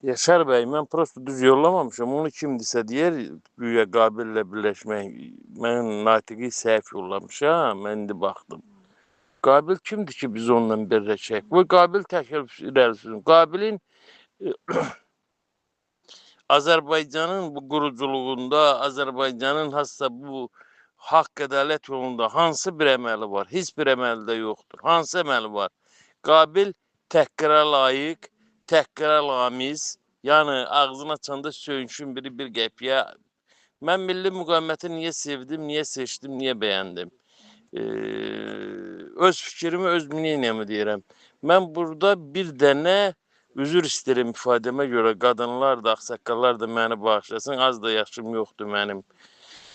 Yaşar Bey, mən prosto düz yollamamışam. Onu kimdisə deyər, güya Qabillə birləşmək. Mən natiqi səhv yollamışam, mən indi baxdım. Qabil kimdir ki, biz onunla birləşək? Bu Qabil təklif irəlisin. Qabilin Azərbaycanın bu quruculuğunda, Azərbaycanın hassa bu haqq ədalət yolunda hansı bir əməli var? Heç bir əməli də yoxdur. Hansı əməli var? Qabil təhqirə layiq, təhqirə lamiz, yəni ağzını açanda söyüşün biri bir qəpiyə. Mən milli müqaviməti niyə sevdim, niyə seçdim, niyə bəyəndim? Öz fikrimi, öz miniyimi deyirəm. Mən burada bir dənə üzür istəyirəm ifadəmə görə, qadınlar da, ağsaqqallar da məni bağışlasın, az da yaşım yoxdur mənim.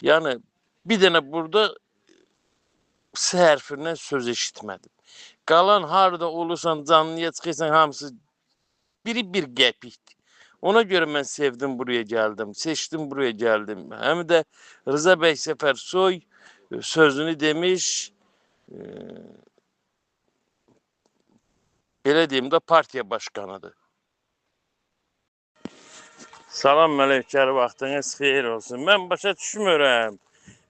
Yəni, bir dənə burada S hərfindən söz eşitmədim. Qalan harada olursan, canlıya çıxırsan, hamısı biri bir qəpikdir. Ona görə mən sevdim, buraya gəldim, seçdim, buraya gəldim. Həm də Rıza bəy Səfərsoy sözünü demiş, belə deyim də, partiya başqanıdır. Salam mələklər, vaxtınız xeyir olsun. Mən başa düşmürəm.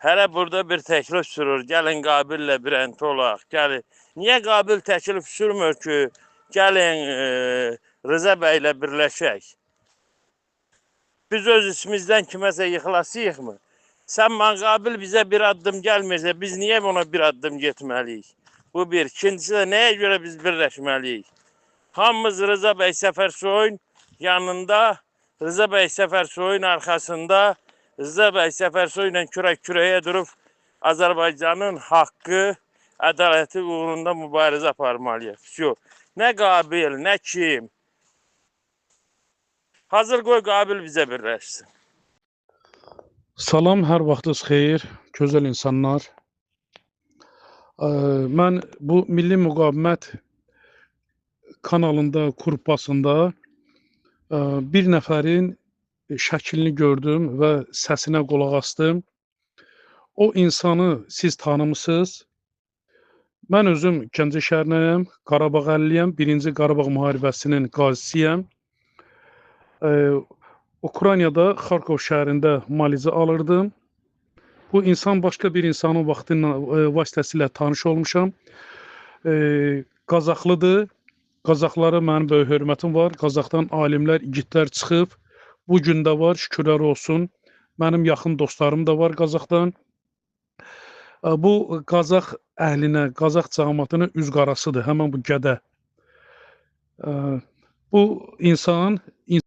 Hələ burada bir təklif sürür, gəlin Qabillə bir ənti olaq, gəlin. Niyə Qabil təklif sürmür ki, gəlin Rıza bəylə birləşək? Biz öz içimizdən kiməsə yıxılasıyıq mı? Sən Qabil bizə bir addım gəlmirsə, biz niyə ona bir addım getməliyik? Bu bir. İkincisi də nəyə görə biz birləşməliyik? Hamımız Rıza bəy Səfərsoyun yanında, Rıza bəy Səfərsoyun arxasında, Rıza bəy Səfərsoy ilə kürək-kürəyə durub Azərbaycanın haqqı, ədaləti uğrunda mübarizə aparmalıyıq. Nə Qabil, nə kim. Hazır qoy Qabil bizə birləşsin. Salam, hər vaxtınız xeyir, gözəl insanlar. Mən bu Milli Müqavimət kanalında, qrupasında bir nəfərin şəklini gördüm və səsinə qulaq asdım. O insanı siz tanımısınız. Mən özüm Gəncə şəhərliyəm, Qarabağ əliliyəm, 1-ci Qarabağ müharibəsinin qazisiyəm. Ukraynada, Xarkov şəhərində müalicə alırdım. Bu insan başqa bir insanın vasitəsilə tanış olmuşam. Qazaxlıdır. Qazaxlara mənim böyük hörmətim var. Qazaxdan alimlər, igidlər çıxıb. Bu gün də var, şükürlər olsun. Mənim yaxın dostlarım da var Qazaxdan. Bu Qazax əhlinə, Qazax cəmiyyətinə üz qarasıdır, həmən bu gədə. Bu insan